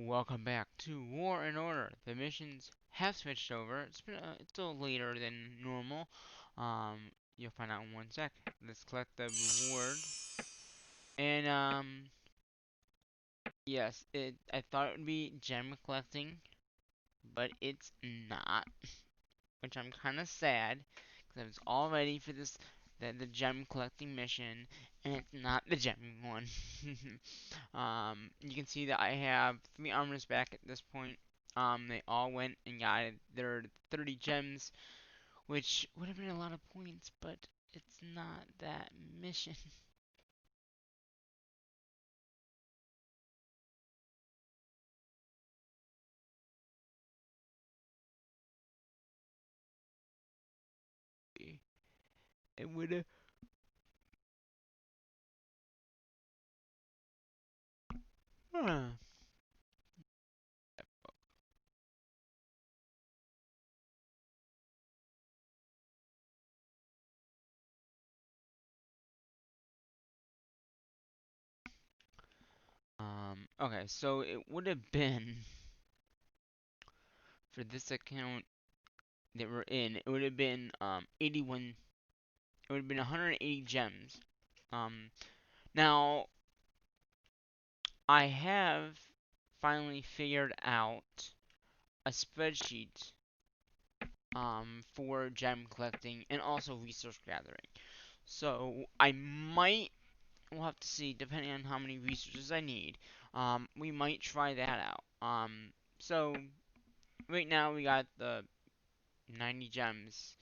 Welcome back to War and Order. The missions have switched over. It's a little later than normal. You'll find out in 1 sec. Let's collect the reward. And yes, I thought it would be gem collecting, but it's not, which I'm kind of sad because I was all ready for the gem collecting mission, and it's not the gem one. You can see that I have 3 armors back at this point. They all went and got their 30 gems, which would have been a lot of points, but it's not that mission. It would have. Huh. Okay, so it would have been for this account that we're in. It would have been 81. It would have been 180 gems. Um, Now I have finally figured out a spreadsheet for gem collecting and also resource gathering. So I might, we'll have to see depending on how many resources I need. We might try that out. So right now we got the 90 gems.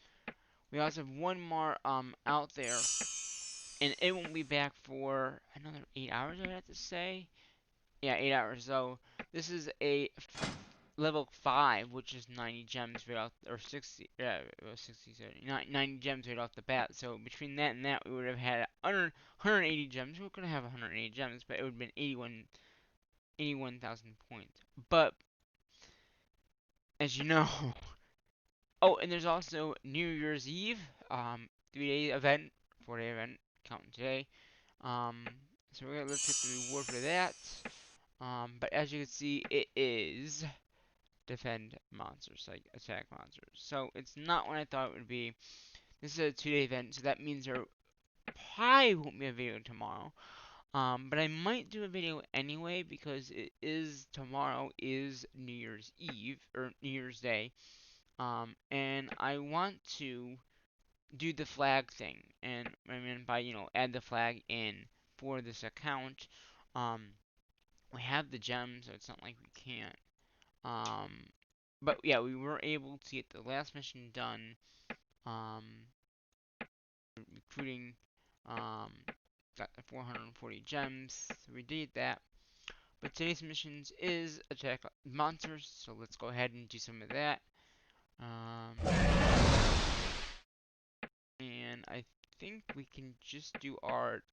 We also have one more out there, and it won't be back for another 8 hours. I have to say, yeah, 8 hours. So this is a level 5, which is 90 gems right off, or 60, yeah, 60, 70, 90 gems right off the bat. So between that and that, we would have had 180 gems. We could have 180 gems, but it would have been 81,000 points. But as you know, oh, and there's also New Year's Eve, 3-day event, 4-day event, counting today. Um, so let's get the reward for that. But as you can see, it is defend monsters, like attack monsters. So it's not what I thought it would be. This is a 2-day event, so that means there probably won't be a video tomorrow. But I might do a video anyway because it is tomorrow is New Year's Eve or New Year's Day. And I want to do the flag thing, and I mean by add the flag in for this account. Um, we have the gems, so it's not like we can't. Um, but yeah, we were able to get the last mission done. Um, Recruiting. Um, got the 440 gems. So we did that. But today's missions is attack monsters. So let's go ahead and do some of that. And I think we can just do art.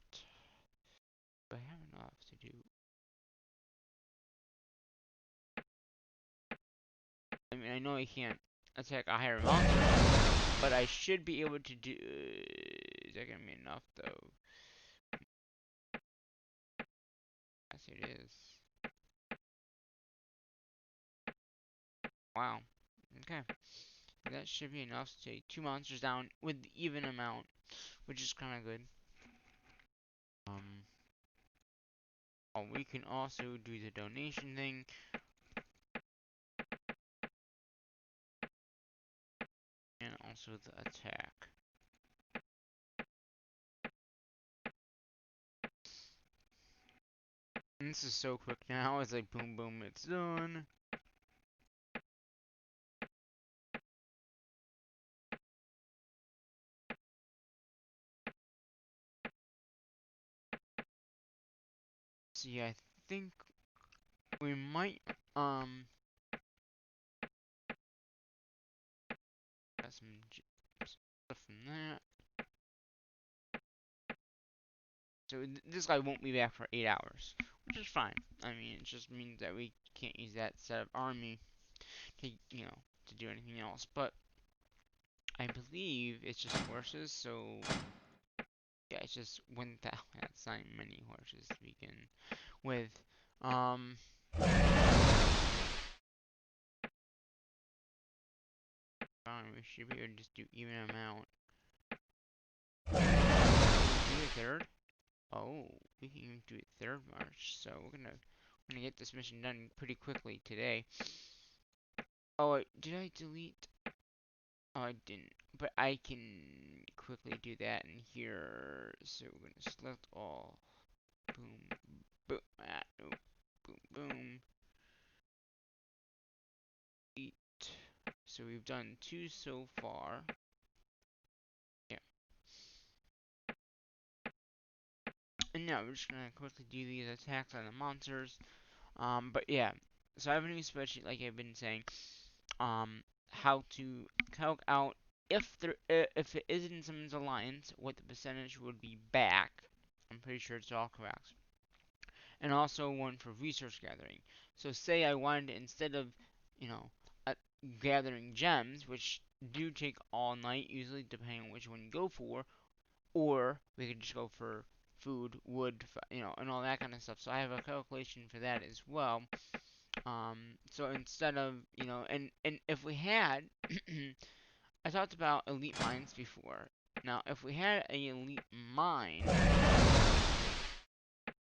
But I have enough to do. I mean, I know I can't attack a higher monster, but I should be able to do. Is that gonna be enough though? Yes, it is. Wow. Okay. That should be enough to take 2 monsters down with the even amount, which is kind of good. Um, oh, we can also do the donation thing, and also the attack. And this is so quick now, it's like boom boom, it's done. So yeah, I think we might, got some stuff from that. So this guy won't be back for 8 hours, which is fine. I mean, it just means that we can't use that set of army to, to do anything else. But I believe it's just horses, so yeah, it's just 1,000. That's not many horses to begin with. Um, fine. We should be able to just do even amount. Can we do a third? Oh, we can even do a third march. So we're gonna get this mission done pretty quickly today. Oh wait, did I delete? Oh, I didn't. But I can quickly do that in here. So we're gonna select all. Boom, boom, no, boom, boom. Eight. So we've done 2 so far. Yeah. And now we're just gonna quickly do these attacks on the monsters. But yeah. So I have a new spreadsheet, like I've been saying. How to calc out if it is in someone's alliance, what the percentage would be back. I'm pretty sure it's all correct. And also one for resource gathering. So say I wanted to, instead of, you know, gathering gems, which do take all night, usually depending on which one you go for, or we could just go for food, wood, and all that kind of stuff. So I have a calculation for that as well. So instead of, and if we had, I talked about elite mines before. Now, if we had a elite mine,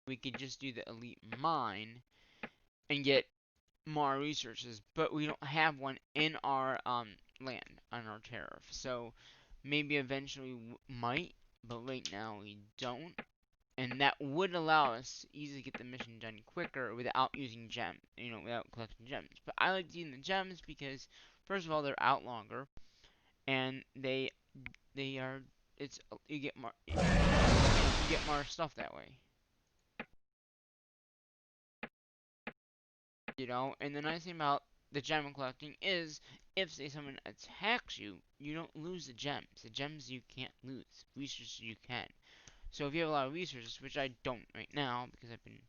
we could just do the elite mine and get more resources, but we don't have one in our land on our tariff. So maybe eventually might, but right now we don't. And that would allow us to easily get the mission done quicker without using gems, without collecting gems. But I like using the gems because, first of all, they're out longer, and they are it's you get more you get more stuff that way. And the nice thing about the gem collecting is if say someone attacks you, you don't lose the gems. The gems you can't lose. Resources you can. So if you have a lot of resources, which I don't right now because I've been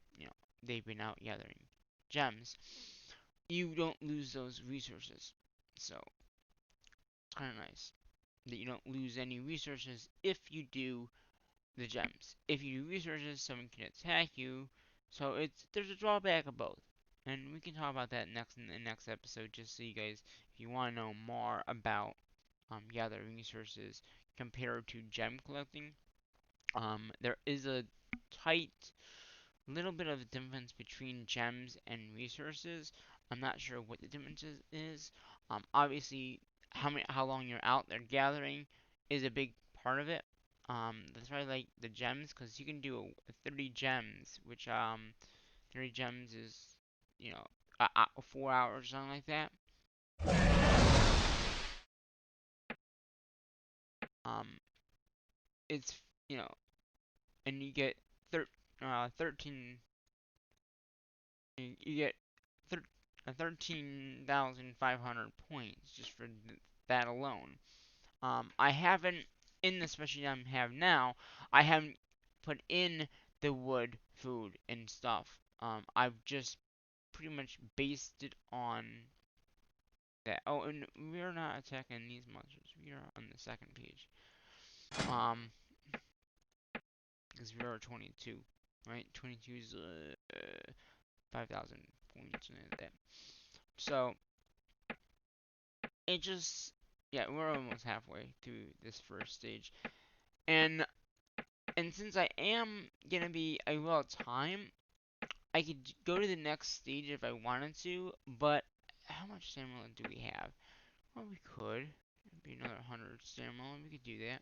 they've been out gathering gems, you don't lose those resources. So it's kinda nice that you don't lose any resources if you do the gems. If you do resources, someone can attack you. So there's a drawback of both, and we can talk about that next in the next episode. Just so you guys, if you want to know more about gathering resources compared to gem collecting, there is a tight little bit of a difference between gems and resources. I'm not sure what the difference is. Obviously, how long you're out there gathering is a big part of it. That's why I like the gems because you can do a 30 gems, which 30 gems is you know 4 hours or something like that. Um, it's and you get 13 you get 13,500 points just for that alone. I haven't, in the special I have now, I haven't put in the wood, food, and stuff. I've just pretty much based it on that. Oh, and we're not attacking these monsters. We are on the second page. Because we are 22, right? 22 is 5,000 points and that. So it just, yeah, we're almost halfway through this first stage, and since I am gonna be a well time, I could go to the next stage if I wanted to, but how much stamina do we have? Well, we could. It'd be another 100 stamina. We could do that.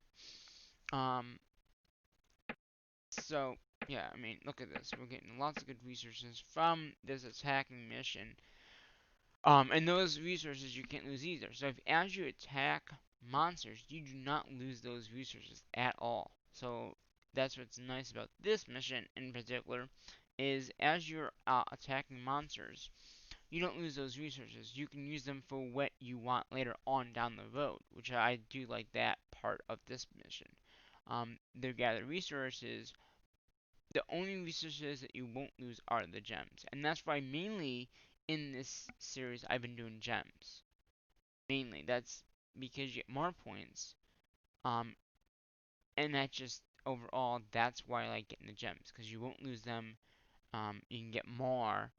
So yeah, I mean, look at this. We're getting lots of good resources from this attacking mission. And those resources you can't lose either. So if as you attack monsters, you do not lose those resources at all. So that's what's nice about this mission in particular, is as you're attacking monsters, you don't lose those resources. You can use them for what you want later on down the road, which I do like that part of this mission. The gather resources, the only resources that you won't lose are the gems. And that's why mainly in this series I've been doing gems. Mainly. That's because you get more points. Um and that just overall that's why I like getting the gems. Because you won't lose them. You can get more.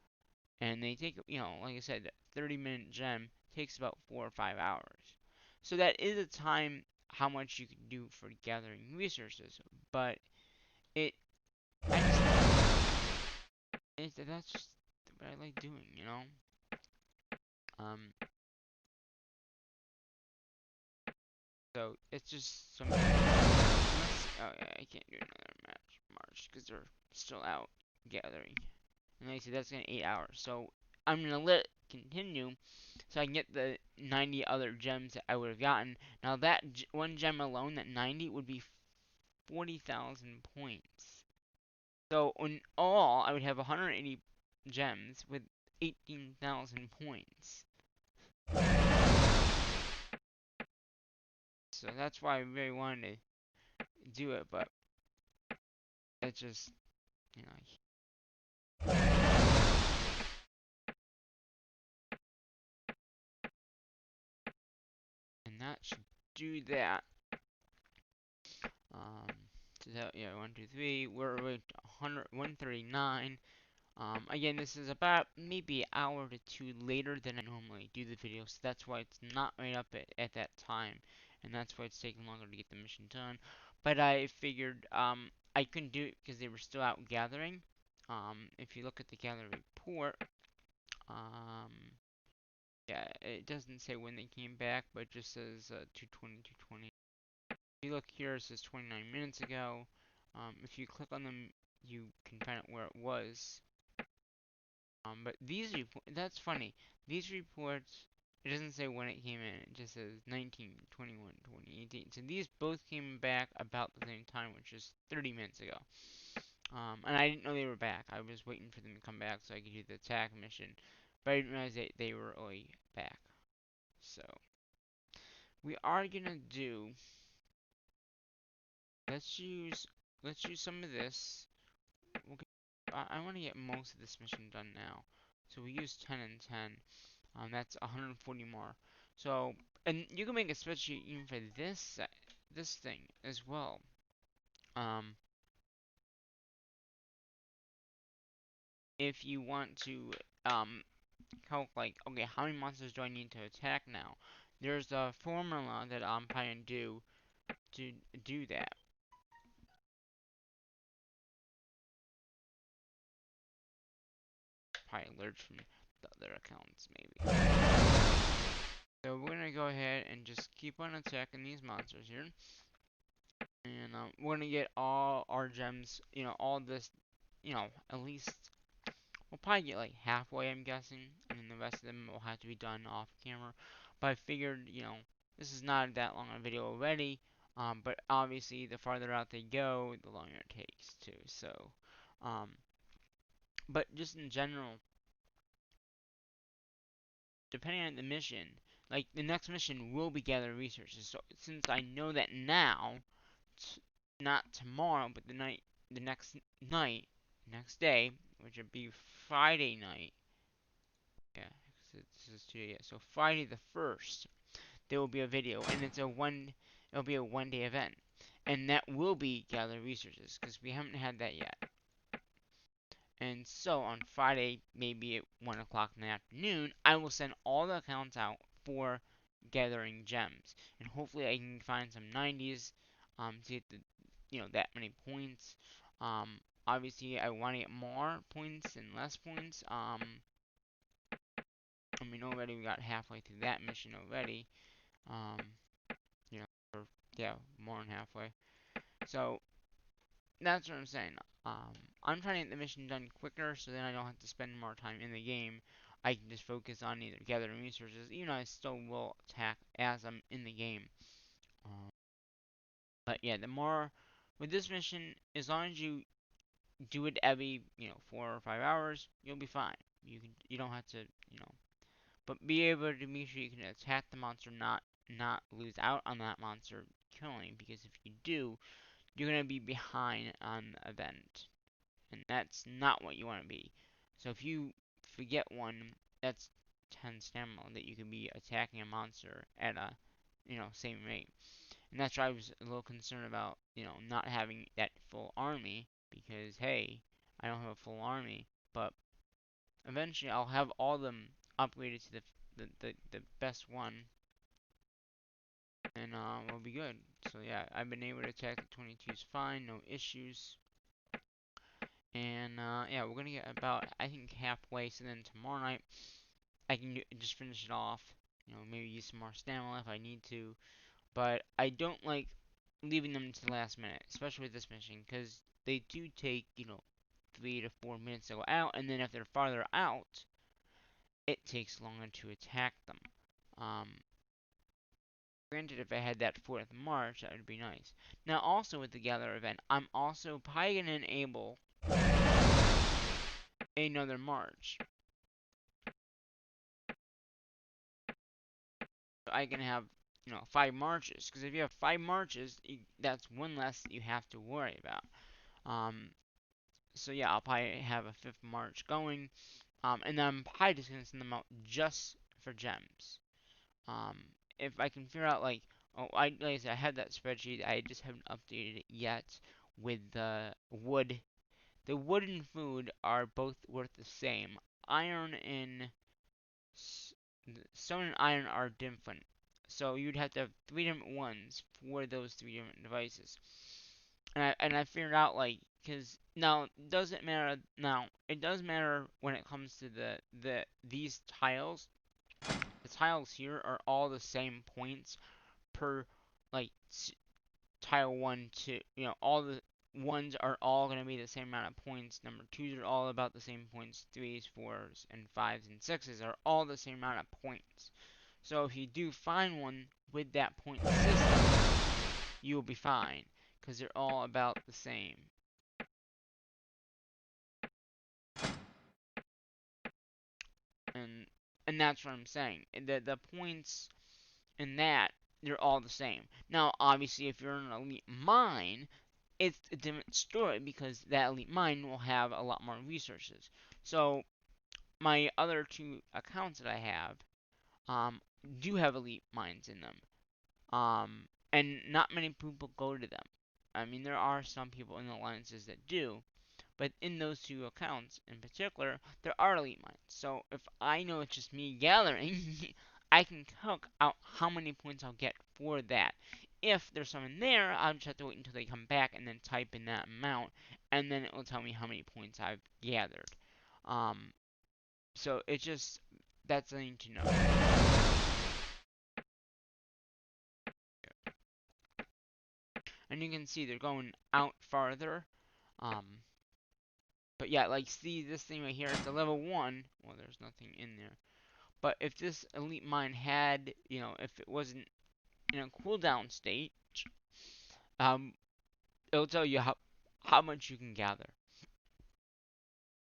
And they take, like I said, 30-minute gem takes about 4 or 5 hours. So that is a time how much you can do for gathering resources, but it I just that's just what I like doing, you know. Um, so it's just some. Unless oh yeah, I can't do another match March because they're still out gathering. And like I said, that's gonna 8 hours. So I'm gonna let it continue so I can get the 90 other gems that I would have gotten. Now that one gem alone, that 90, would be 40,000 points. So in all, I would have 180 gems with 18,000 points. So that's why I really wanted to do it, but it just, you know, and that should do that. Um, so that, yeah, 1, 2, 3. We're at 139. Again, this is about maybe an hour to two later than I normally do the video, so that's why it's not right up at that time, and that's why it's taking longer to get the mission done. But I figured, I couldn't do it because they were still out gathering. If you look at the gather report, um, yeah, it doesn't say when they came back, but it just says 2:20, 2:20. If you look here, it says 29 minutes ago. If you click on them, you can find out where it was. But these that's funny. These reports, it doesn't say when it came in. It just says 19, 21, 2018. So these both came back about the same time, which is 30 minutes ago. And I didn't know they were back. I was waiting for them to come back so I could do the attack mission. But I didn't realize they were already back. So, we are gonna do, let's use, let's use some of this. We'll get, I want to get most of this mission done now. So we use 10 and 10. That's 140 more. So, and you can make a spreadsheet even for this thing as well. Um, if you want to calculate, okay, how many monsters do I need to attack now? There's a formula that I'm planning to do that. Probably alerts from the other accounts, maybe. So we're gonna go ahead and just keep on attacking these monsters here. And we're gonna get all our gems, all this, at least we'll probably get like halfway, I'm guessing, and then the rest of them will have to be done off camera. But I figured, this is not that long a video already. But obviously, the farther out they go, the longer it takes too. So, um, but just in general, depending on the mission, like the next mission will be gather resources. So since I know that now, not tomorrow, but the next night, next day, which would be Friday night. Yeah, this is today. Yeah, so Friday the 1st, there will be a video, and it'll be a 1 day event, and that will be gather resources because we haven't had that yet. And so on Friday, maybe at 1 o'clock in the afternoon, I will send all the accounts out for gathering gems, and hopefully I can find some 90s, to get that many points. Obviously I want to get more points than less points. I mean already we got halfway through that mission already. Um, you know, or yeah, more than halfway. So that's what I'm saying. I'm trying to get the mission done quicker so then I don't have to spend more time in the game. I can just focus on either gathering resources, even though I still will attack as I'm in the game. Um, but yeah, the more with this mission, as long as you do it every 4 or 5 hours, you'll be fine. You don't have to but be able to make sure you can attack the monster, not lose out on that monster killing, because if you do, you're gonna be behind on the event, and that's not what you want to be. So if you forget one, that's 10 stamina that you can be attacking a monster at a same rate. And that's why I was a little concerned about, not having that full army, because hey, I don't have a full army, but eventually I'll have all of them upgraded to the best one. and we'll be good. So yeah, I've been able to attack the 22s fine, no issues. And yeah, we're gonna get about, I think, halfway. So then tomorrow night I can just finish it off. You know, maybe use some more stamina if I need to. But I don't like leaving them to the last minute, especially with this mission, because they do take, 3 to 4 minutes to go out, and then if they're farther out, it takes longer to attack them. Um, Granted, if I had that 4th of March, that would be nice. Now, also with the Gather event, I'm also probably going to enable another March. So I can have, 5 marches, because if you have 5 marches, that's one less that you have to worry about. So yeah, I'll probably have a 5th March going, and then I'm probably just going to send them out just for gems. Um, if I can figure out like I said, I had that spreadsheet. I just haven't updated it yet with the wood. The wood and food are both worth the same. Iron and stone and iron are different. So you'd have to have 3 different ones for those 3 different devices. And I figured out like because now it doesn't matter now it does matter when it comes to these tiles. The tiles here are all the same points per like tile 1 to all the ones are all going to be the same amount of points. Number twos are all about the same points. Threes, fours, and fives and sixes are all the same amount of points. So if you do find one with that point system, you will be fine because they're all about the same. And and that's what I'm saying. The points in that they're all the same. Now, obviously, if you're an elite mine, it's a different story because that elite mine will have a lot more resources. So my other 2 accounts that I have um, do have elite mines in them, and not many people go to them. I mean, there are some people in the alliances that do, but in those 2 accounts in particular, there are elite mines. So if I know it's just me gathering, I can calc out how many points I'll get for that. If there's some in there, I'll just have to wait until they come back and then type in that amount, and then it will tell me how many points I've gathered. Um, so it's just that's something to know. And you can see they're going out farther. Um, but yeah, like see this thing right here, it's a level 1. Well, there's nothing in there. But if this elite mine had, if it wasn't in a cooldown state, um, it'll tell you how much you can gather.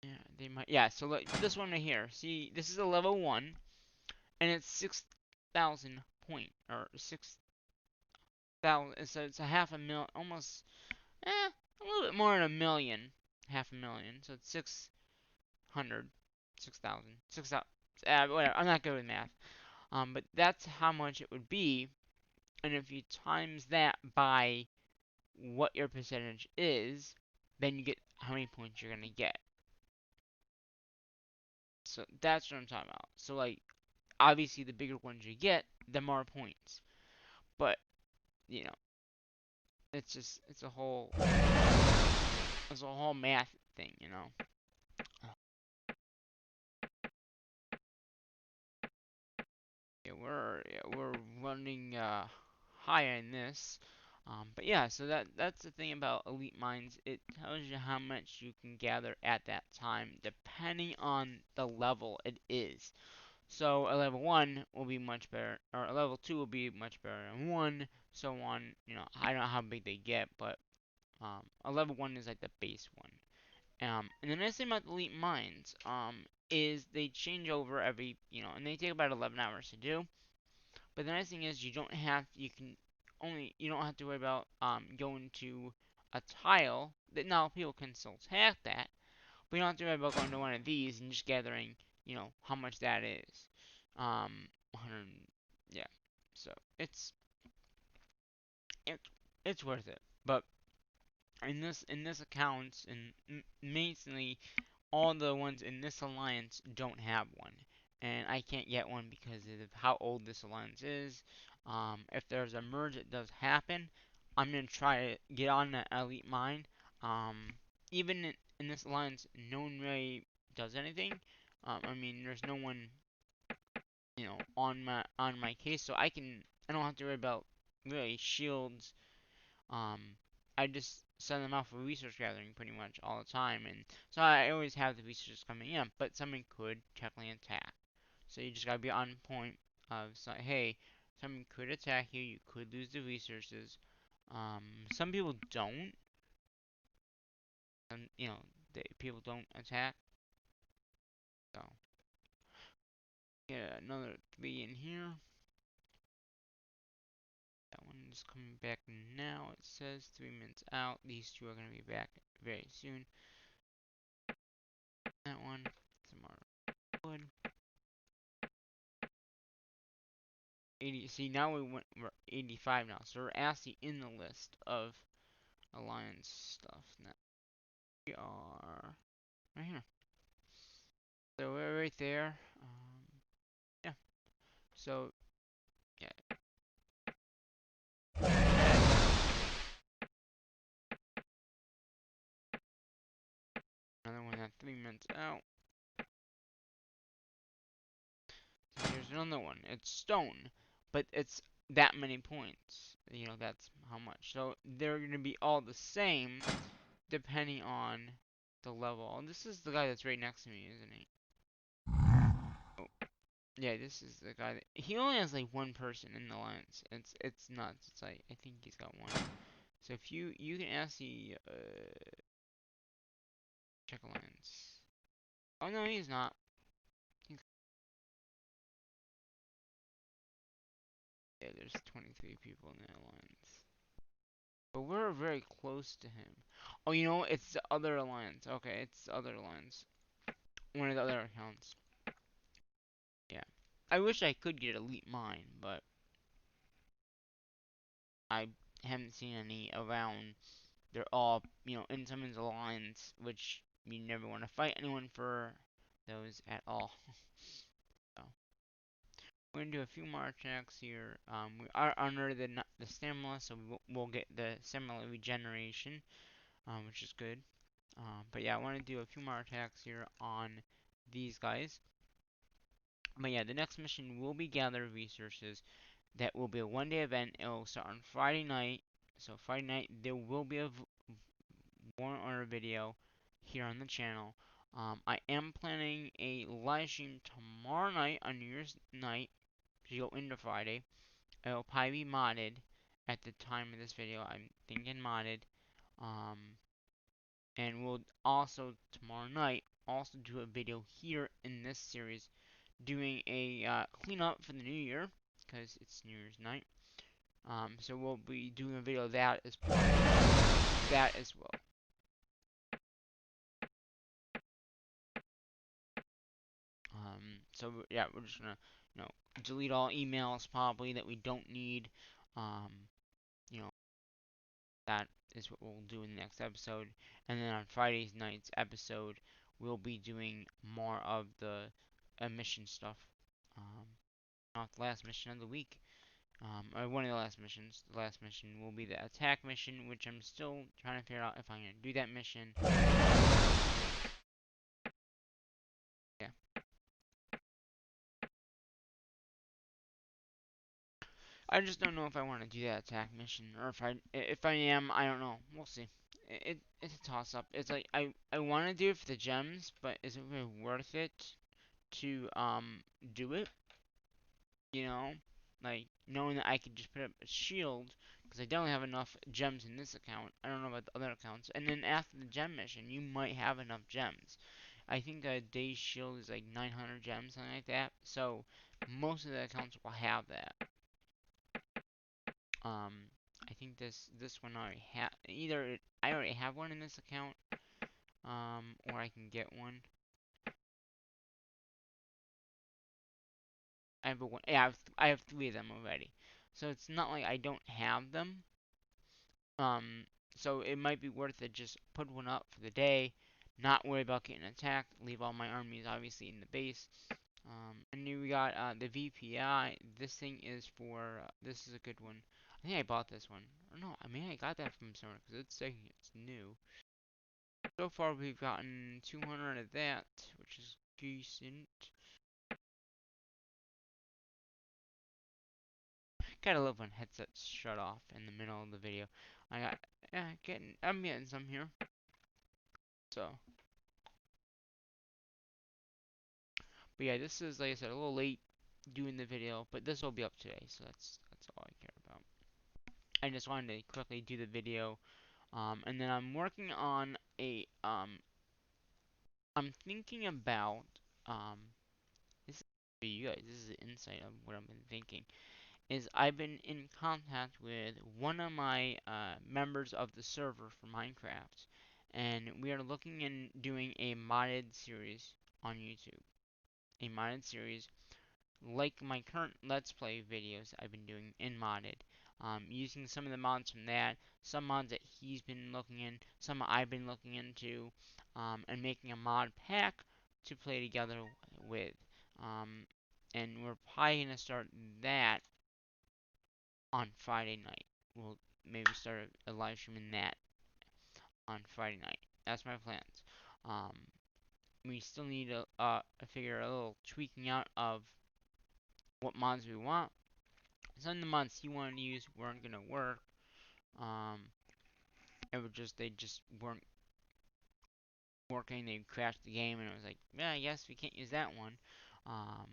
Yeah, they might. Yeah, so look, this one right here. See, this is a level 1, and it's 6,000 point or 6,000. So it's a half a mil, almost, a little bit more than a million, half a million. So it's 600, 6,000, 6,000. Whatever. I'm not good with math. But that's how much it would be. And if you times that by what your percentage is, then you get how many points you're gonna get. So that's what I'm talking about. So like obviously the bigger ones you get, the more points. But, you know, it's a whole math thing, you know. Yeah, we're running high in this. But yeah, so that's the thing about elite mines. It tells you how much you can gather at that time, depending on the level it is. So a level 1 will be much better, or a level 2 will be much better than 1, so on. I don't know how big they get, but a level 1 is like the base one. And the nice thing about elite mines, is they change over every, and they take about 11 hours to do. But the nice thing is you don't have to worry about going to a tile. That now people can still attack that, but you don't have to worry about going to one of these and just gathering, how much that is. 100, yeah. So it, it's worth it. But in this account, and mainly all the ones in this alliance don't have one. and I can't get one because of how old this alliance is. If there's a merge that does happen, I'm gonna try to get on that elite mine. Even in this alliance, no one really does anything. I mean, there's no one, on my case, so I don't have to worry about really shields. um, I just send them out for resource gathering pretty much all the time, and so I always have the resources coming in. But someone could technically attack, so you just gotta be on point of hey, someone could attack you. You could lose the resources. Some people don't, and people don't attack. So get another 3 in here. That one is coming back now. It says 3 minutes out. These two are gonna be back very soon. That one, some more wood. 80. See, now we're 85 now, so we're actually in the list of alliance stuff. Now we are right here. So we're right there. Yeah. So yeah. Another one at 3 minutes out. So here's another one. It's stone, but it's that many points. That's how much. So they're gonna be all the same depending on the level. And this is the guy that's right next to me, isn't he? Oh, yeah, this is the guy that he only has like one person in the alliance. It's nuts. It's like I think he's got one. So if you can actually check alliance. Oh no, he's not. Yeah, there's 23 people in the alliance. But we're very close to him. Oh, it's the other alliance. Okay, it's the other alliance. One of the other accounts. Yeah. I wish I could get Elite Mine, but I haven't seen any around. They're all, in someone's alliance, which you never want to fight anyone for those at all. So, we're gonna do a few more checks here. We are under the stamina, so we'll get the stamina regeneration, which is good. But yeah, I want to do a few more attacks here on these guys. But yeah, the next mission will be gather resources. That will be a 1-day event. It will start on Friday night. So Friday night there will be a Warrant Order video here on the channel. I am planning a live stream tomorrow night on New Year's night to go into Friday. It will probably be modded at the time of this video. I'm thinking modded. Um, and we'll also tomorrow night also do a video here in this series doing a cleanup for the new year because it's New Year's night. So we'll be doing a video of that as part of that as well. So yeah, we're just gonna, delete all emails probably that we don't need. Um, you know, that is what we'll do in the next episode. And then on Friday's night's episode, we'll be doing more of the mission stuff. Not the last mission of the week. Or one of the last missions. The last mission will be the attack mission, which I'm still trying to figure out if I'm gonna do that mission. Yeah. I just don't know if I want to do that attack mission, or if I am, I don't know. We'll see. It's a toss up. It's like I want to do it for the gems, but is it really worth it to do it? You know, like knowing that I could just put up a shield because I don't have enough gems in this account. I don't know about the other accounts. And then after the gem mission, you might have enough gems. I think a day's shield is like 900 gems, something like that. So most of the accounts will have that. Um, I think this one already I already have one in this account, or I can get one. I have one. Yeah, I have 3 of them already. So it's not like I don't have them. Um, so it might be worth it just put one up for the day, not worry about getting attacked, leave all my armies obviously in the base, And then we got the VPI. This thing is for, this is a good one. I think I bought this one. Or no, I mean I got that from somewhere because it's saying it's new. So far we've gotten 200 of that, which is decent. Gotta love when headsets shut off in the middle of the video. I got, I'm getting some here. So, but yeah, this is, like I said, a little late doing the video, but this will be up today, so that's all I care about. I just wanted to quickly do the video, and then I'm working on I'm thinking about, um, this is for you guys, this is the insight of what I've been thinking, is I've been in contact with one of my, members of the server for Minecraft, and we are looking in doing a modded series on YouTube. A modded series like my current Let's Play videos I've been doing in modded, using some of the mods from that, some mods that he's been looking in, some I've been looking into, and making a mod pack to play together with. Um, and we're probably gonna start that on Friday night. We'll maybe start a live stream in that on Friday night. That's my plans. Um, we still need to figure a little tweaking out of what mods we want. Some of the mods he wanted to use weren't gonna work. Um, they just weren't working. They crashed the game, and it was like, yeah, I guess we can't use that one. Um,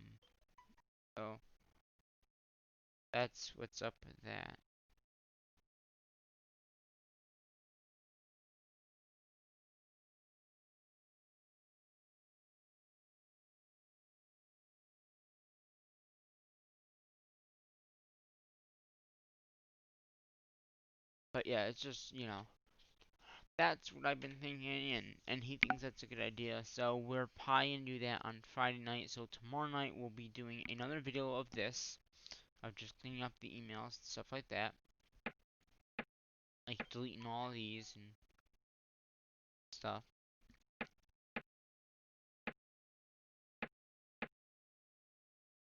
so that's what's up with that. But yeah, it's just, that's what I've been thinking, and he thinks that's a good idea. So we're probably gonna do that on Friday night. So tomorrow night we'll be doing another video of this, of just cleaning up the emails, stuff like that, like deleting all these and stuff.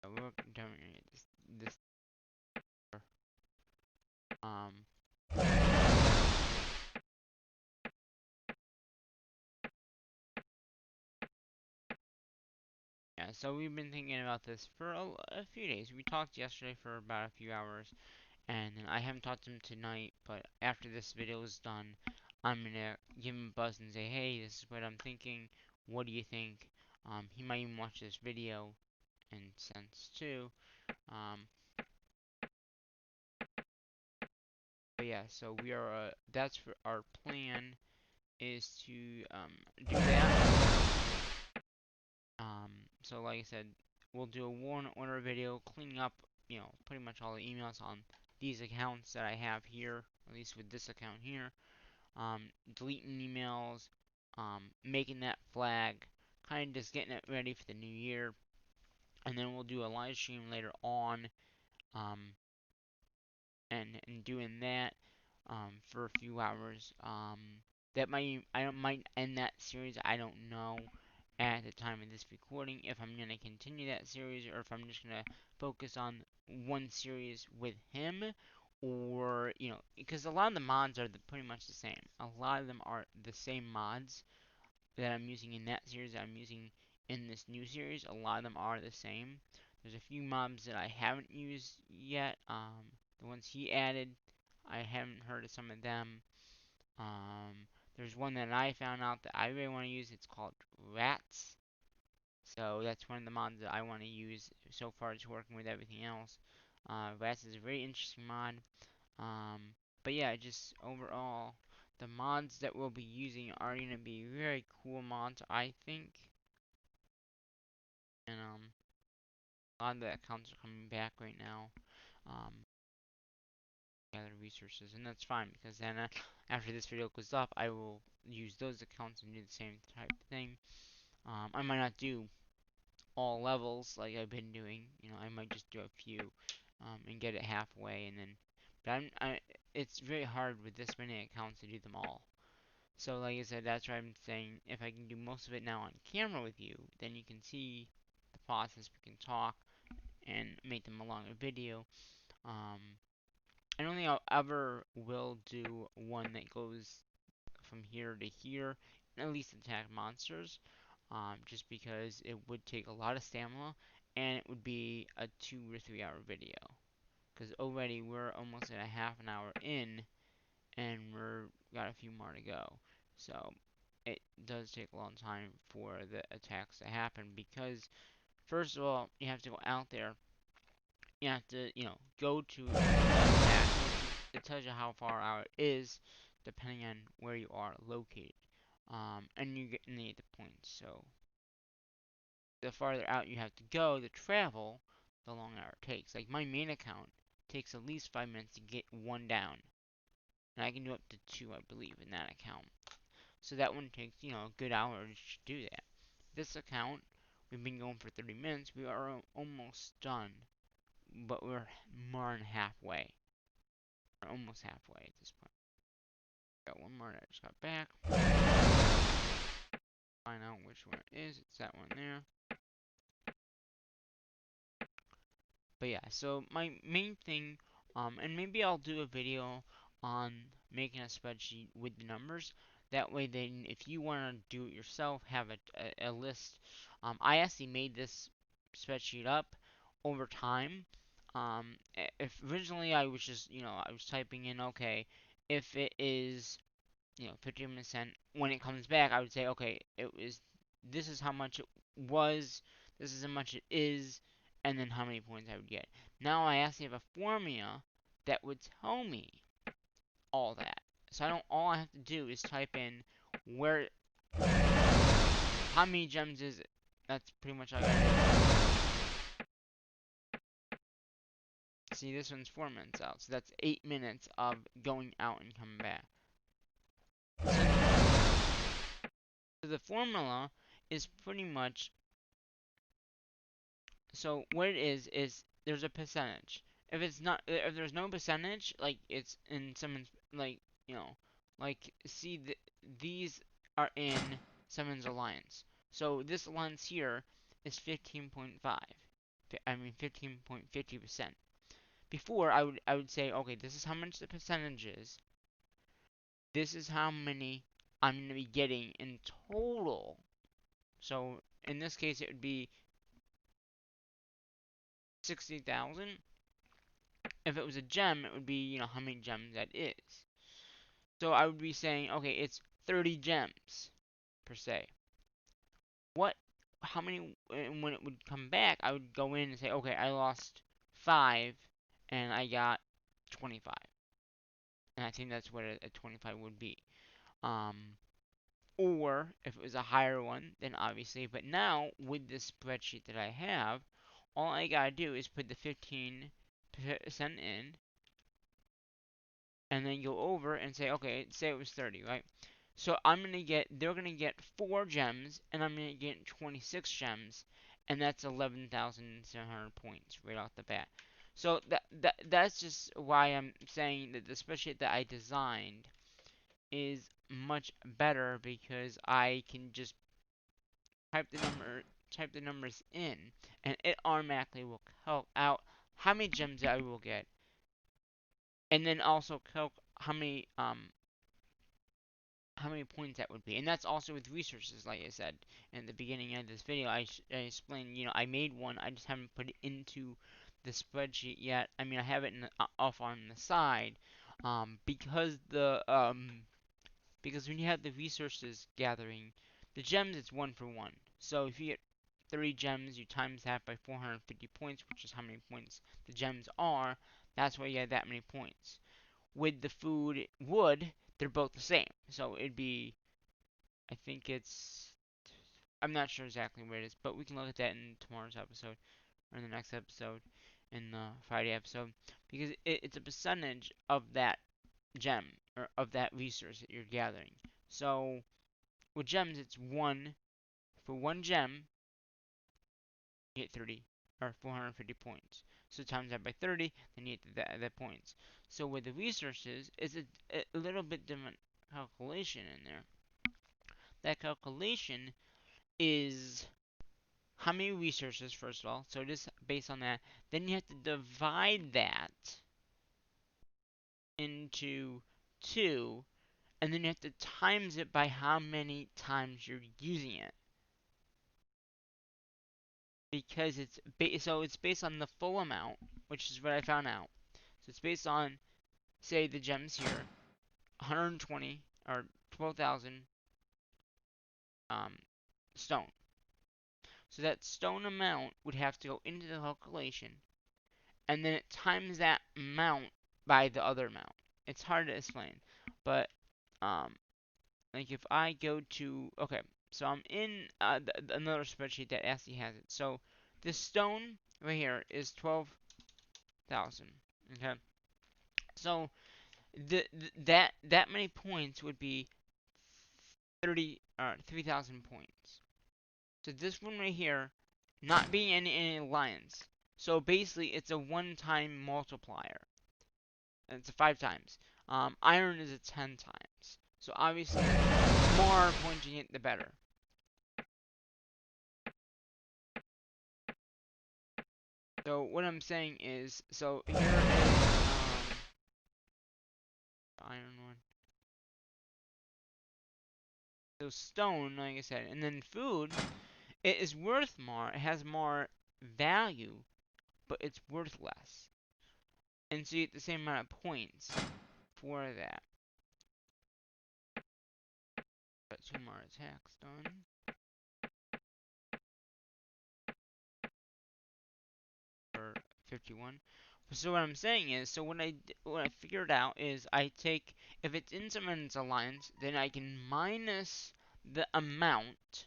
So we're done this um yeah, so we've been thinking about this for a few days. We talked yesterday for about a few hours, and then I haven't talked to him tonight, but after this video is done, I'm gonna give him a buzz and say, hey, this is what I'm thinking. What do you think? He might even watch this video in sense too. Um, but yeah, so we are, that's for our plan is to, do that. So like I said, we'll do a one order video cleaning up, pretty much all the emails on these accounts that I have here, at least with this account here. Deleting emails, making that flag, kind of just getting it ready for the new year. And then we'll do a live stream later on, um, and doing that, for a few hours. That might end that series. I don't know at the time of this recording if I'm gonna continue that series or if I'm just gonna focus on one series with him, or because a lot of the mods are pretty much the same. A lot of them are the same mods that I'm using in that series that I'm using in this new series. A lot of them are the same. There's a few mobs that I haven't used yet. The ones he added, I haven't heard of some of them. There's one that I found out that I really want to use. It's called Rats. So that's one of the mods that I want to use. So far, it's working with everything else. Rats is a very interesting mod. But yeah, just overall, the mods that we'll be using are going to be very cool mods, I think. And a lot of the accounts are coming back right now. Um, gather resources, and that's fine because then after this video goes up, I will use those accounts and do the same type of thing. I might not do all levels like I've been doing. I might just do a few, and get it halfway, and then. But it's very hard with this many accounts to do them all. So like I said, that's why I'm saying if I can do most of it now on camera with you, then you can see the process, we can talk and make them a longer video. I don't think I'll ever will do one that goes from here to here, and at least attack monsters, just because it would take a lot of stamina, and it would be a 2 or 3 hour video. Because already we're almost at a half an hour in, and we're got a few more to go. So it does take a long time for the attacks to happen because first of all, you have to go out there. You have to, go to the attack, which it tells you how far out it is, depending on where you are located. And you need the points. So the farther out you have to go to travel, the longer it takes. Like my main account takes at least 5 minutes to get one down, and I can do up to two, I believe, in that account. So that one takes, a good hour to do that. This account, we've been going for 30 minutes. We are almost done, but we're more than halfway. We're almost halfway at this point. Got one more that I just got back. Find out which one it is. It's that one there. But yeah, so my main thing, and maybe I'll do a video on making a spreadsheet with the numbers. That way, then, if you want to do it yourself, have a list. I actually made this spreadsheet up over time. If originally I was just, I was typing in, okay, if it is, 15%, when it comes back, I would say, okay, this is how much it was, this is how much it is, and then how many points I would get. Now I actually have a formula that would tell me all that. So all I have to do is type in where, how many gems is it? That's pretty much all I gotta do. See, this one's 4 minutes out, so that's 8 minutes of going out and coming back. So the formula is pretty much, so what it is there's a percentage. If there's no percentage, like it's in someone's, like, like, see, these are in someone's alliance. So this alliance here is 15.5. I mean 15.50%. Before I would say, okay, this is how much the percentage is. This is how many I'm going to be getting in total. So in this case it would be 60,000. If it was a gem, it would be, how many gems that is. So I would be saying, okay, it's 30 gems, per se. How many, and when it would come back, I would go in and say, okay, I lost 5, and I got 25. And I think that's what a 25 would be. Or, if it was a higher one, then obviously, but now, with this spreadsheet that I have, all I gotta do is put the 15% in, and then go over and say, okay, say it was 30, right? So they're gonna get 4 gems, and I'm gonna get 26 gems, and that's 11,700 points right off the bat. So that's just why I'm saying that the spreadsheet that I designed is much better, because I can just type the numbers in, and it automatically will calc out how many gems I will get, and then also calc how many points that would be. And that's also with resources, like I said in the beginning of this video. I explained, I made one, I just haven't put it into the spreadsheet yet. I mean, I have it off on the side, because because when you have the resources gathering, the gems, it's 1 for 1. So if you get 30 gems, you times that by 450 points, which is how many points the gems are. That's why you have that many points. With the wood, they're both the same. So it'd be, I think I'm not sure exactly where it is, but we can look at that in tomorrow's episode, or in the next episode, in the Friday episode, because it's a percentage of that gem, or of that resource that you're gathering. So with gems, it's 1 gem, you get 30, or 450 points. So times that by 30, then you get the points. So with the resources, it's a little bit different calculation in there. That calculation is how many resources, first of all. So just based on that. Then you have to divide that into 2, and then you have to times it by how many times you're using it. Because it's based on the full amount, which is what I found out. So it's based on, say, the gems here, 120 or 12,000 stone. So that stone amount would have to go into the calculation, and then it times that amount by the other amount. It's hard to explain, but um, like if I go to, okay, so I'm in another spreadsheet that actually has it. So this stone right here is 12,000. Okay, so that many points would be 3,000 points. So this one right here, not being in any alliance. So basically, it's a one-time multiplier. And it's a 5 times. Iron is a 10 times. So obviously, the more points you get, the better. So what I'm saying is, so here is iron one. So stone, like I said, and then food. It is worth more. It has more value, but it's worth less. And so you get the same amount of points for that. Got 2 more attacks done. For 51. So what I'm saying is, so what I figured out is I take, if it's in someone's alliance, then I can minus the amount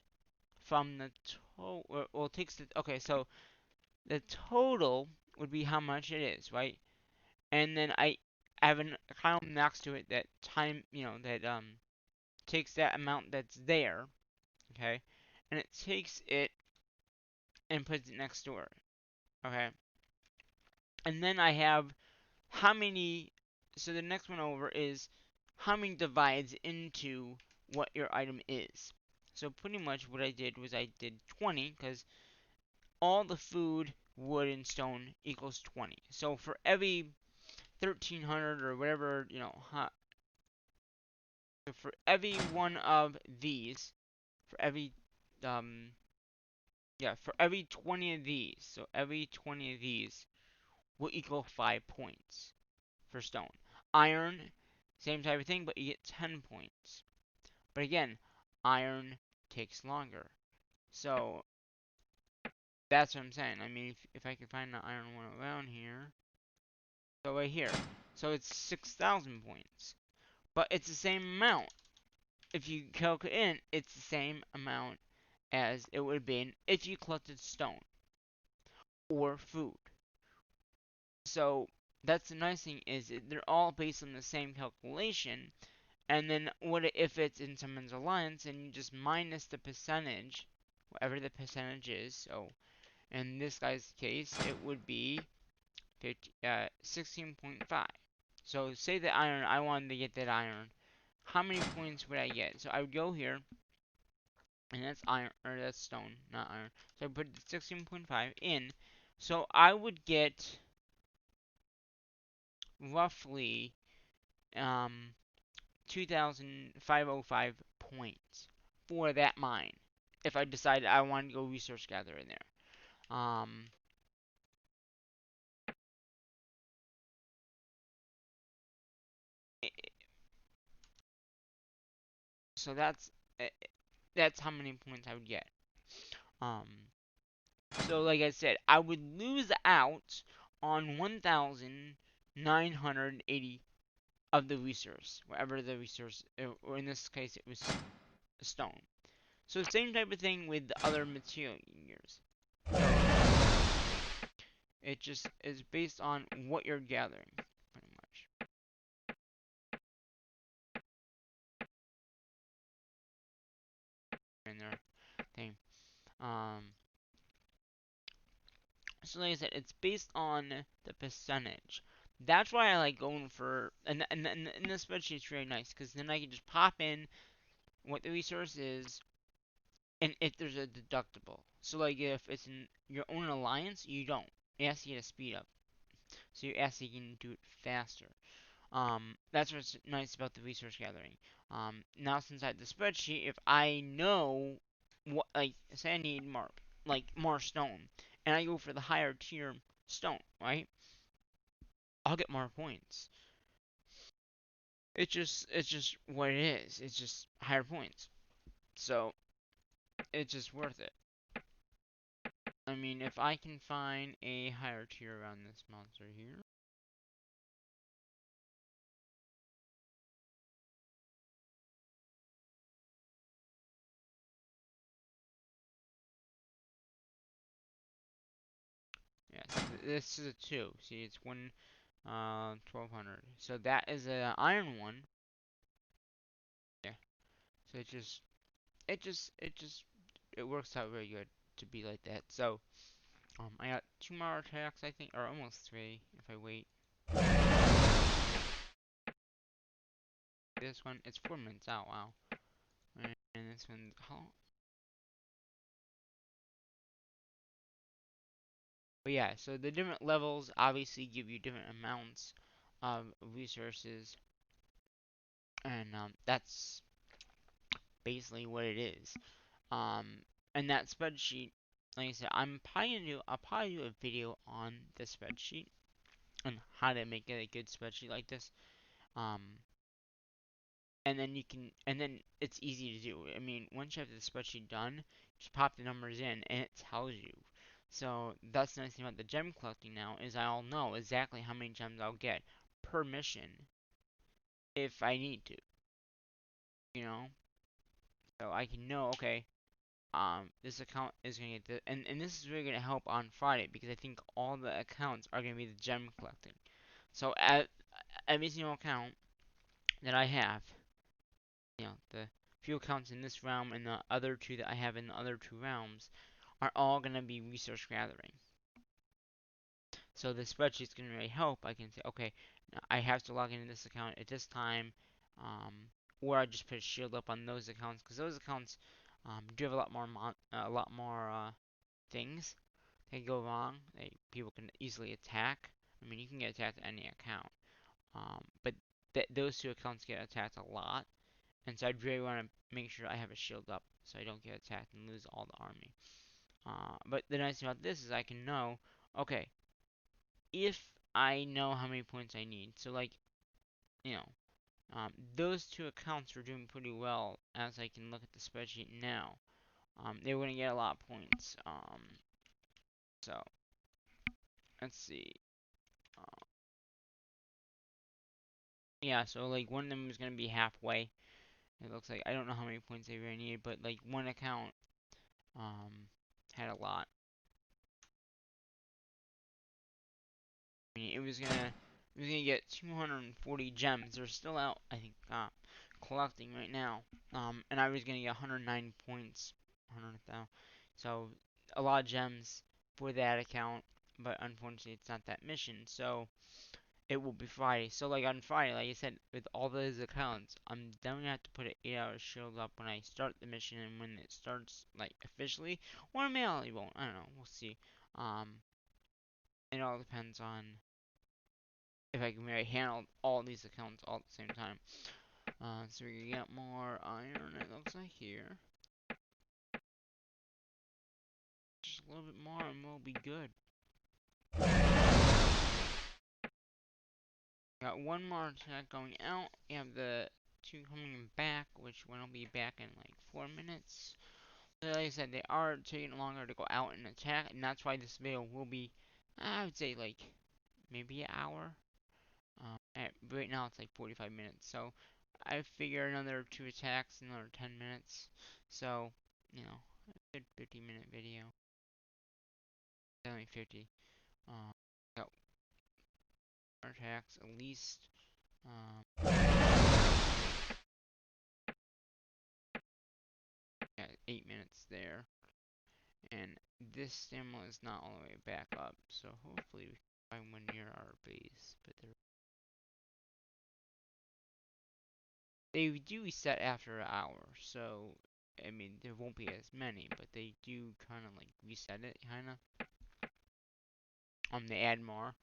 from the total. Well, it takes the, okay, so the total would be how much it is, right? And then I have a column next to it that that takes that amount that's there, okay, and it takes it and puts it next door, okay. And then I have how many. So the next one over is how many divides into what your item is. So pretty much what I did was I did 20 because all the food, wood, and stone equals 20. So for every 1300 or whatever, so for every one of these, for every for every 20 of these, so every 20 of these will equal 5 points for stone. Iron, same type of thing, but you get 10 points. But again, iron takes longer. So that's what I'm saying. I mean, if I can find the iron one around here. So right here. So it's 6,000 points. But it's the same amount. If you calculate in, it's the same amount as it would have been if you collected stone or food. So that's the nice thing is they're all based on the same calculation. And then what if it's in someone's alliance and you just minus the percentage, whatever the percentage is. So in this guy's case, it would be 16.5. So say that iron, I wanted to get that iron. How many points would I get? So I would go here, and that's iron, or that's stone, not iron. So I put 16.5 in. So I would get roughly 2,505 points for that mine if I decided I wanted to go resource gather in there. So that's how many points I would get. Um, so like I said, I would lose out on 1,980 of the resource, whatever the resource, or in this case, it was stone. So same type of thing with the other material you can use. It just is based on what you're gathering, pretty much. In their thing. Um, so like I said, it's based on the percentage. That's why I like going for, and the spreadsheet's really nice because then I can just pop in what the resource is, and if there's a deductible. So like if it's in your own alliance, you don't. It has to get a speed up. So you actually can do it faster. That's what's nice about the resource gathering. Now since I have the spreadsheet, if I know what, like, say I need more stone, and I go for the higher tier stone, right? I'll get more points. It's just what it is. It's just higher points. So it's just worth it. I mean, if I can find a higher tier around this monster here. Yes, this is a 2. See, it's 1200. So that is an iron one. Yeah. So it works out very good to be like that. So, I got 2 more attacks, I think, or almost 3 if I wait. This one, it's 4 minutes out, wow. And this one, oh. But yeah, so the different levels obviously give you different amounts of resources, and that's basically what it is. Um, and that spreadsheet, like I said, I'll probably do a video on the spreadsheet and how to make a good spreadsheet like this. Um, and then it's easy to do. I mean, once you have the spreadsheet done, just pop the numbers in and it tells you. So that's the nice thing about the gem collecting now is I'll know exactly how many gems I'll get per mission if I need to, you know? So I can know, okay, this account is gonna get and this is really gonna help on Friday because I think all the accounts are gonna be the gem collecting. So at every single account that I have, the few accounts in this realm and the other two that I have in the other two realms are all gonna be resource gathering. So the spreadsheet's gonna really help. I can say, okay, I have to log into this account at this time, or I just put a shield up on those accounts because those accounts do have a lot more things that go wrong. People can easily attack. I mean, you can get attacked at any account, but those two accounts get attacked a lot, and so I really want to make sure I have a shield up so I don't get attacked and lose all the army. But the nice thing about this is I can know, okay, if I know how many points I need. So like, you know, those two accounts were doing pretty well as I can look at the spreadsheet now. They were gonna get a lot of points. So let's see. Uh, yeah, so like one of them was gonna be halfway. It looks like I don't know how many points they really needed, but like one account had a lot. I mean, it was gonna get 240 gems. They're still out, I think, collecting right now. And I was gonna get 109 points, 100,000. So a lot of gems for that account, but unfortunately, it's not that mission. So it will be Friday. So like on Friday, like I said, with all those accounts, I'm definitely have to put an 8-hour shield up when I start the mission and when it starts like officially, or maybe I won't. I don't know. We'll see. It all depends on if I can really handle all these accounts all at the same time. So we get more iron, it looks like here. Just a little bit more and we'll be good. Got one more attack going out. We have the two coming back, which will be back in like 4 minutes. So like I said, they are taking longer to go out and attack, and that's why this video will be, I would say, like, maybe an hour. Right now it's like 45 minutes, so I figure another 2 attacks, another 10 minutes. So, a good 50-minute video. Only 50. Got more attacks at least. Yeah, 8 minutes there. And this stamina is not all the way back up, so hopefully we can find one near our base. But they do reset after an hour, so I mean, there won't be as many, but they do kind of like reset it, kind of. They add more.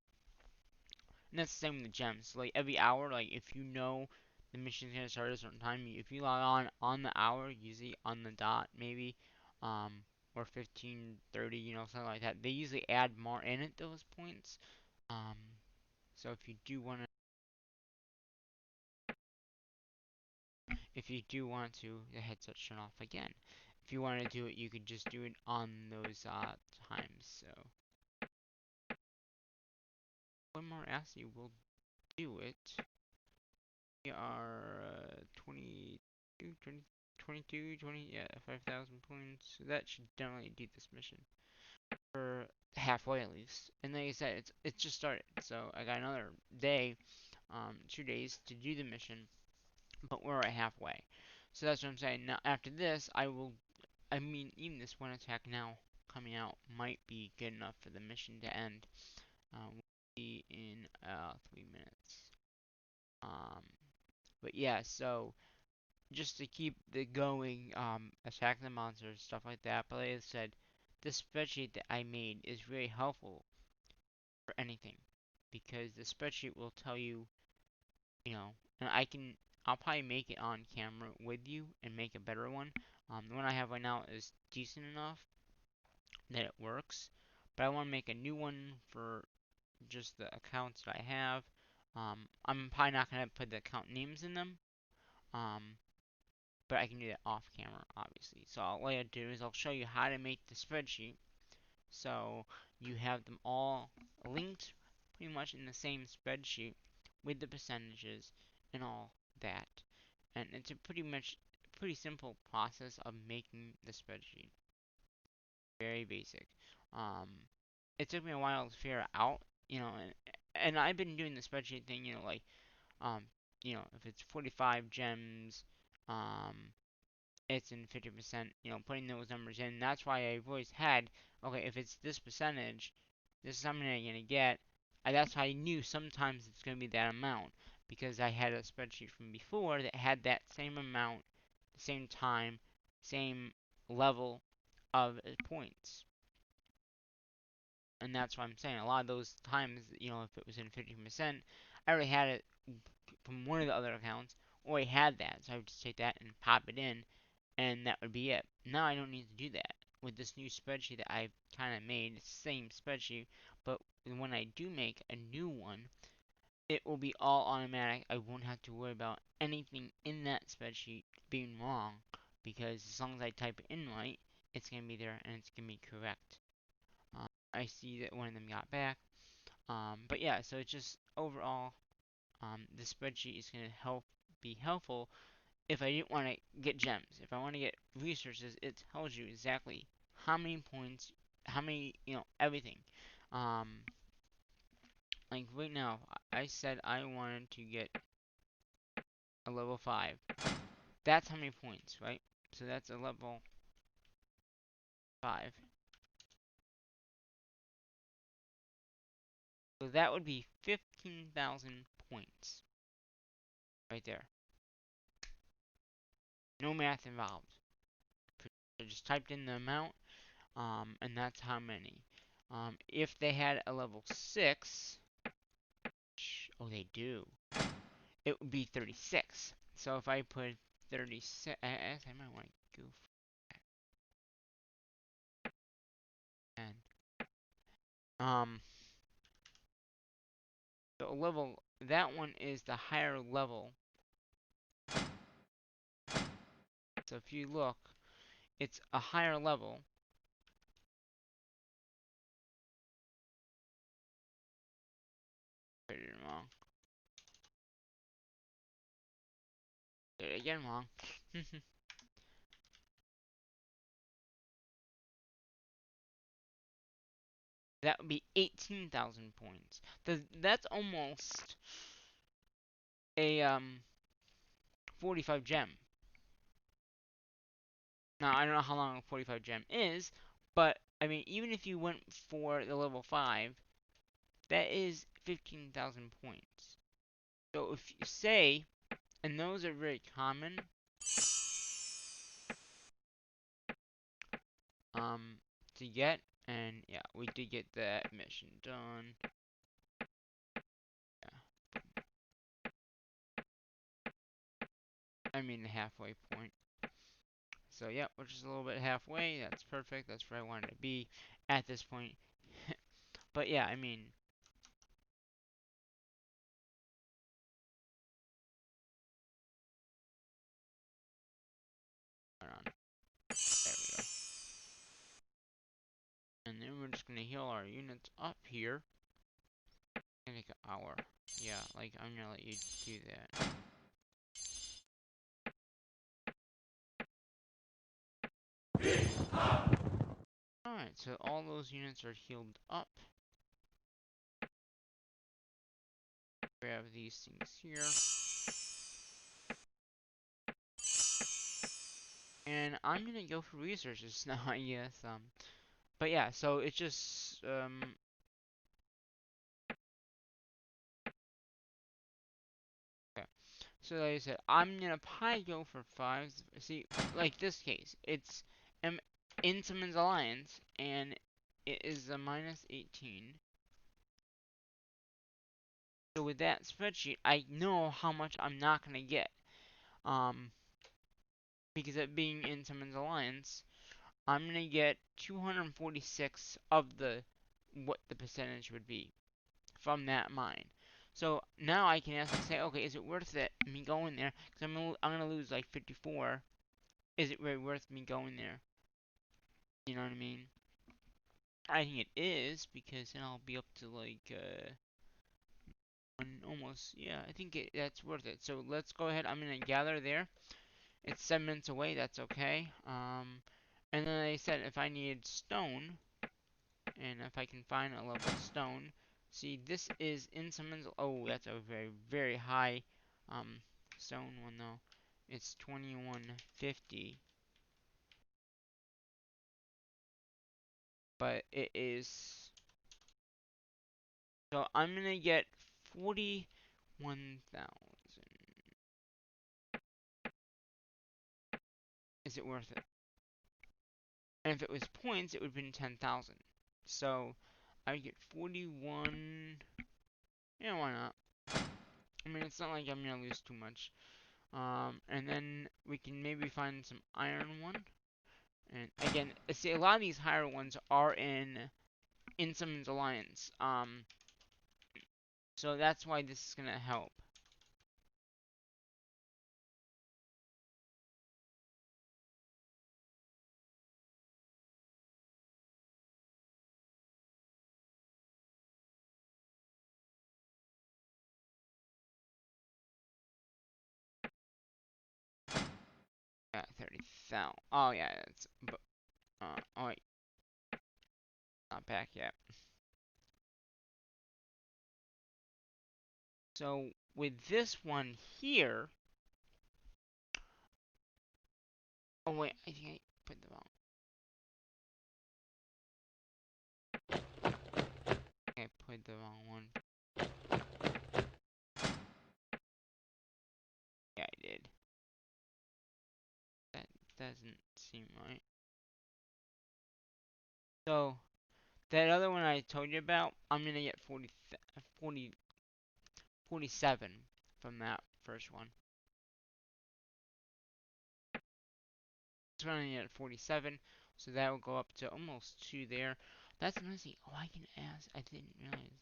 And that's the same with the gems. Like every hour, like if you know the mission's gonna start at a certain time, if you log on the hour, usually on the dot, maybe, or 15:30, something like that. They usually add more in at those points. Um, so if you do want to, the headset shut off again. If you want to do it, you could just do it on those times. So one more actually will do it. We are 22, 20, 22, 20, yeah, 5,000 points. So that should definitely do this mission for halfway at least. And like I said, it's just started. So I got another day, 2 days to do the mission, but we're at halfway. So that's what I'm saying. Now after this, I mean, even this one attack now coming out might be good enough for the mission to end. We'll be in 3 minutes. Um, but yeah, so just to keep the going, attack the monsters, stuff like that. But like I said, this spreadsheet that I made is very helpful for anything because the spreadsheet will tell you, and I'll probably make it on camera with you and make a better one. The one I have right now is decent enough that it works, but I want to make a new one for just the accounts that I have. I'm probably not gonna put the account names in them. Um, but I can do that off camera, obviously. So what I'll do is I'll show you how to make the spreadsheet. So you have them all linked pretty much in the same spreadsheet with the percentages and all that. And it's a pretty simple process of making the spreadsheet. Very basic. Um, it took me a while to figure it out, and I've been doing the spreadsheet thing, like, um, if it's 45 gems, um, it's in 50%, putting those numbers in. That's why I've always had, okay, if it's this percentage, this is how many I'm going to get. That's how I knew sometimes it's going to be that amount. Because I had a spreadsheet from before that had that same amount, same time, same level of points. And that's what I'm saying. A lot of those times, if it was in 50%, I already had it from one of the other accounts, or I had that. So I would just take that and pop it in, and that would be it. Now I don't need to do that. With this new spreadsheet that I've kind of made, it's the same spreadsheet, but when I do make a new one, it will be all automatic. I won't have to worry about anything in that spreadsheet being wrong, because as long as I type it in right, it's going to be there and it's going to be correct. I see that one of them got back. But yeah, so it's just overall, the spreadsheet is going to be helpful if I didn't want to get gems. If I want to get resources, it tells you exactly how many points, how many, everything. Um, like right now, I said I wanted to get a level 5. That's how many points, right? So that's a level 5. So that would be 15,000 points right there. No math involved. I just typed in the amount, and that's how many. If they had a level 6, oh, they do, it would be 36. So if I put 36, I might want to go for 10. Um, the level, that one is the higher level. So if you look, it's a higher level. Put it wrong. Did it again wrong. That would be 18,000 points. That's almost a 45 gem. Now I don't know how long a 45 gem is, but I mean even if you went for the level 5, that is 15,000 points. So if you say, and those are very common, to get, and yeah, we did get that mission done. Yeah, I mean the halfway point. So yeah, we're just a little bit halfway. That's perfect. That's where I wanted to be at this point. But yeah, I mean, hold on. There we go. And then we're just gonna heal our units up here. Gonna take an hour. Yeah, like I'm gonna let you do that. Alright, so all those units are healed up. Grab these things here. And I'm gonna go for resources now, I guess. But yeah, so it's just okay. So like I said, I'm gonna probably go for fives. See, like this case, it's Intamin's Alliance, and it is a minus 18. So with that spreadsheet, I know how much I'm not gonna get. Um, because it being Intamin's Alliance, I'm gonna get 246 of the what the percentage would be from that mine. So now I can actually say, okay, is it worth it me going there? Because I'm gonna lose like 54. Is it really worth me going there? You know what I mean? I think it is because then I'll be up to like almost, yeah. I think that's worth it. So let's go ahead. I'm gonna gather there. It's 7 minutes away. That's okay. And then I said if I need stone, and if I can find a level stone. See, this is in Summons. Oh, that's a very, very high stone one, though. It's 2150. But it is. So I'm gonna get 41,000. Is it worth it? And if it was points, it would have been 10,000. So I would get 41. Yeah, why not? I mean, it's not like I'm gonna lose too much. And then we can maybe find some iron one. And again, see, a lot of these higher ones are in Summons Alliance. So that's why this is gonna help. Yeah, 30,000. Oh yeah, it's oh wait, not back yet. So with this one here, oh wait, I think I put the wrong. I put the wrong one. Yeah, I did. That doesn't seem right. So that other one I told you about, I'm gonna get 40, 47 from that first one. It's running at 47, so that will go up to almost 2 there. That's another thing. Oh, I can ask. I didn't realize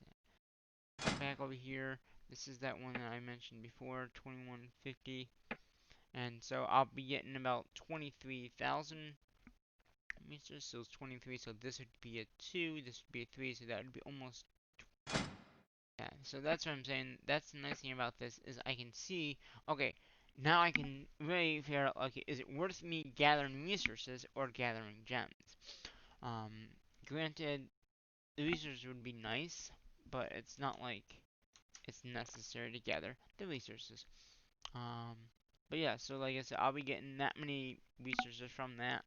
that. Back over here, this is that one that I mentioned before, 2150. And so I'll be getting about 23,000 meters. So it's 23. So this would be a 2. This would be a 3. So that would be almost. Yeah, so that's what I'm saying. That's the nice thing about this is I can see, okay, now I can really figure out, okay, is it worth me gathering resources or gathering gems? Um, Granted, the resources would be nice, but it's not like it's necessary to gather the resources. Um, but yeah, so like I said, I'll be getting that many resources from that.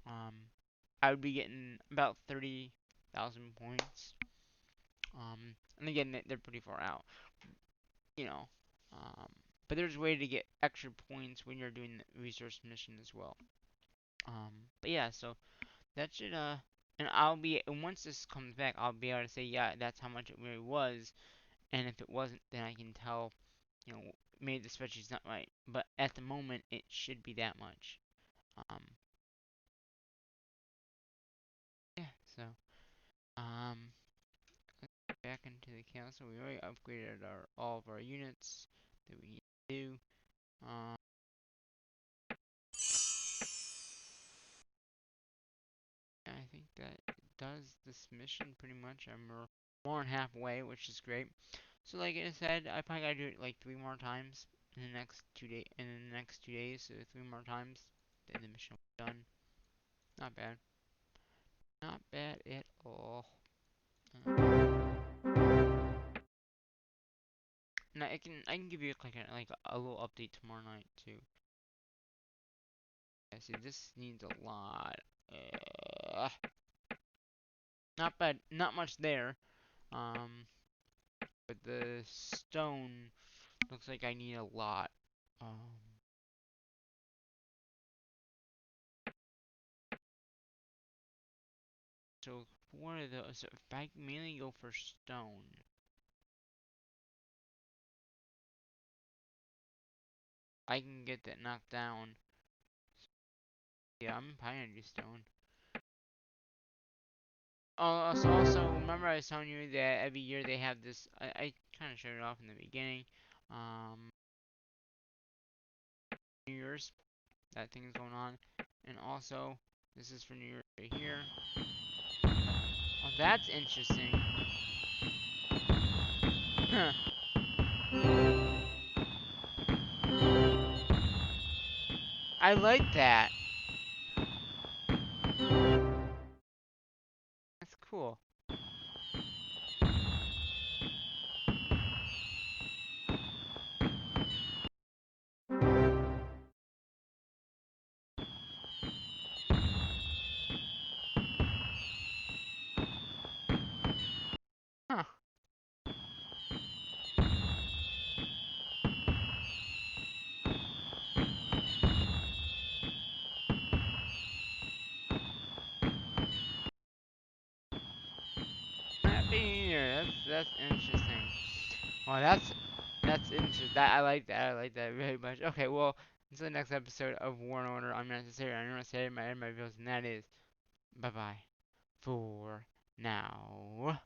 Um, I would be getting about 30,000 points. And again, they're pretty far out, you know. Um, but there's a way to get extra points when you're doing the resource mission as well. But yeah, so that should and I'll be and once this comes back, I'll be able to say yeah, that's how much it really was. And if it wasn't, then I can tell, maybe the spreadsheet's not right. But at the moment, it should be that much. Um, yeah. So um, back into the council, we already upgraded all of our units that we need to do. Um, I think that does this mission pretty much. I'm more than halfway, which is great. So like I said, I probably gotta do it like 3 more times in the next 2 day in the next 2 days. So 3 more times, then the mission will be done. Not bad. Not bad at all. And I can give you like a little update tomorrow night too. Yeah, see, this needs a lot. Uh, Not bad, not much there. Um, but the stone looks like I need a lot. So what are those? So if I mainly go for stone, I can get that knocked down. Yeah, I'm probably gonna do stone. Oh, also remember I was telling you that every year they have this. I kind of showed it off in the beginning. Um, New Year's, that thing is going on, and also this is for New Year's right here. Oh, that's interesting. I like that. That's cool. Huh. Happy New Year. That's interesting. Well, that's interesting. That I like that. I like that very much. Okay, well, until the next episode of War and Order, I'm necessary. I'm necessary in my videos, and that is bye bye for now.